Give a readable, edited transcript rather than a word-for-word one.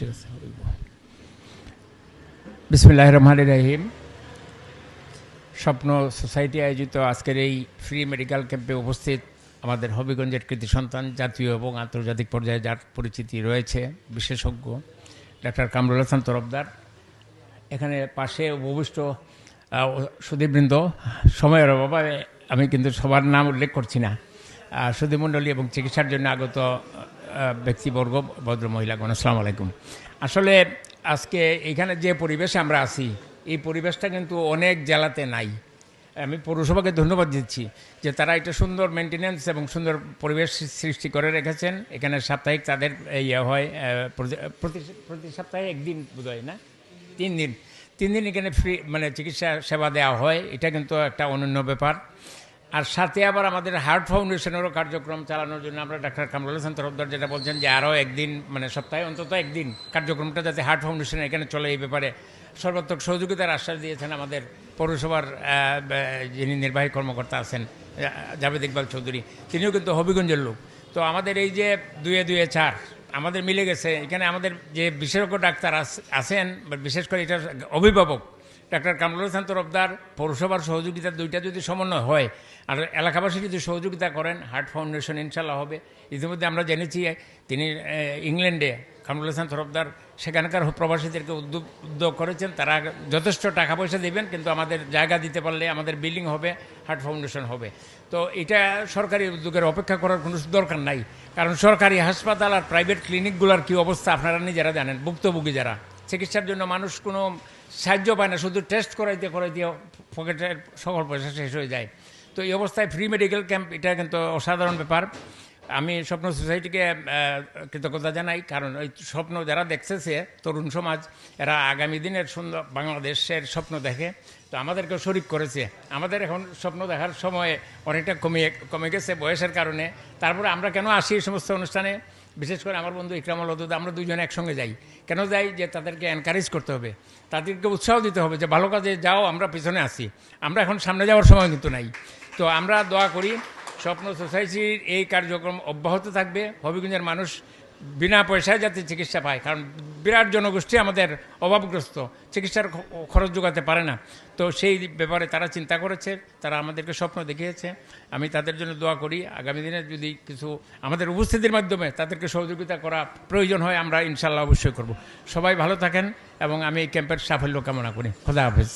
ঠিক আছে। বিসমিল্লাহির রহমানির রহিম। স্বপ্ন সোসাইটি আয়োজিত আজকের এই ফ্রি মেডিকেল ক্যাম্পে উপস্থিত আমাদের হবিগঞ্জের কৃতি সন্তান, জাতীয় এবং আন্তর্জাতিক পর্যায়ে যার পরিচিতি রয়েছে, বিশেষজ্ঞ ডাক্তার কামরুল হাসান তরফদার, এখানে পাশে উপবিষ্ট সুধীবৃন্দ, সময়ের অভাবে আমি কিন্তু সবার নাম উল্লেখ করছি না, সুধীমণ্ডলী এবং চিকিৎসার জন্য আগত ব্যক্তিবর্গ, ভদ্রমহিলাগণ, আসসালামু আলাইকুম। আসলে আজকে এখানে যে পরিবেশে আমরা আছি, এই পরিবেশটা কিন্তু অনেক জেলাতে নাই। আমি পৌরসভাকে ধন্যবাদ দিচ্ছি যে তারা একটা সুন্দর মেনটেন্যান্স এবং সুন্দর পরিবেশ সৃষ্টি করে রেখেছেন। এখানে সাপ্তাহিক তাদের ইয়ে হয়, প্রতি সপ্তাহে একদিন বোধ হয় না, 3 দিন এখানে ফ্রি মানে চিকিৎসা সেবা দেওয়া হয়। এটা কিন্তু একটা অনন্য ব্যাপার। আর সাথে আবার আমাদের হার্ট ফাউন্ডেশনেরও কার্যক্রম চালানোর জন্য আমরা ডাক্তার কামরুল হাসান তরফদার যেটা বলছেন যে আরও একদিন, মানে সপ্তাহে অন্তত একদিন কার্যক্রমটা যাতে হার্ট ফাউন্ডেশন এখানে চলে, এই ব্যাপারে সর্বাত্মক সহযোগিতার আশ্বাস দিয়েছেন আমাদের পৌরসভার যিনি নির্বাহী কর্মকর্তা আছেন, জাভেদ ইকবাল চৌধুরী, তিনিও কিন্তু হবিগঞ্জের লোক। তো আমাদের এই যে 2-2 4 আমাদের মিলে গেছে। এখানে আমাদের যে বিশেষজ্ঞ ডাক্তার আছেন, বিশেষ করে এটার অভিভাবক ডাক্তার কামরুল হাসান তরফদার, পৌরসভার সহযোগিতা দুইটা যদি সমন্বয় হয় আর এলাকাবাসী যদি সহযোগিতা করেন, হার্ট ফাউন্ডেশন ইনশাল্লাহ হবে। ইতিমধ্যে আমরা জেনেছি তিনি ইংল্যান্ডে, কামরুল হাসান তরফদার সেখানকার প্রবাসীদেরকে উদ্যোগ করেছেন, তারা যথেষ্ট টাকা পয়সা দেবেন, কিন্তু আমাদের জায়গা দিতে পারলে আমাদের বিল্ডিং হবে, হার্ট ফাউন্ডেশন হবে। তো এটা সরকারি উদ্যোগের অপেক্ষা করার কোনো দরকার নাই, কারণ সরকারি হাসপাতাল আর প্রাইভেট ক্লিনিকগুলোর কী অবস্থা আপনারা নিজেরা জানেন। ভুক্তভোগী যারা চিকিৎসার জন্য মানুষ কোনো সাহায্য পায় না, শুধু টেস্ট করাইতে পকেটের সকল পয়সা শেষ হয়ে যায়। তো এই অবস্থায় ফ্রি মেডিকেল ক্যাম্প এটা কিন্তু অসাধারণ ব্যাপার। আমি স্বপ্ন সোসাইটিকে কৃতজ্ঞতা জানাই, কারণ ওই স্বপ্ন যারা দেখতেছে তরুণ সমাজ, এরা আগামী দিনের সুন্দর বাংলাদেশের স্বপ্ন দেখে, তো আমাদেরকেও শরিক করেছে। আমাদের এখন স্বপ্ন দেখার সময় অনেকটা কমে গেছে বয়সের কারণে। তারপরে আমরা কেন আসি এই সমস্ত অনুষ্ঠানে, বিশেষ করে আমার বন্ধু ইকরামুল হদুদ, আমরা দুজনে একসঙ্গে যাই। কেন যাই? যে তাদেরকে এনকারেজ করতে হবে, তাদেরকে উৎসাহ দিতে হবে যে ভালো কাজে যাও, আমরা পিছনে আসি। আমরা এখন সামনে যাওয়ার সময় কিন্তু নাই। তো আমরা দোয়া করি স্বপ্ন সোসাইটির এই কার্যক্রম অব্যাহত থাকবে, হবিগঞ্জের মানুষ বিনা পয়সায় যাতে চিকিৎসা পায়, কারণ বিরাট জনগোষ্ঠী আমাদের অভাবগ্রস্ত, চিকিৎসার খরচ যোগাতে পারে না। তো সেই ব্যাপারে তারা চিন্তা করেছে, তারা আমাদেরকে স্বপ্ন দেখিয়েছে। আমি তাদের জন্য দোয়া করি আগামী দিনে যদি কিছু আমাদের উপস্থিতির মাধ্যমে তাদেরকে সহযোগিতা করা প্রয়োজন হয়, আমরা ইনশাল্লাহ অবশ্যই করব। সবাই ভালো থাকেন এবং আমি এই ক্যাম্পের সাফল্য কামনা করি। খোদা হাফেজ।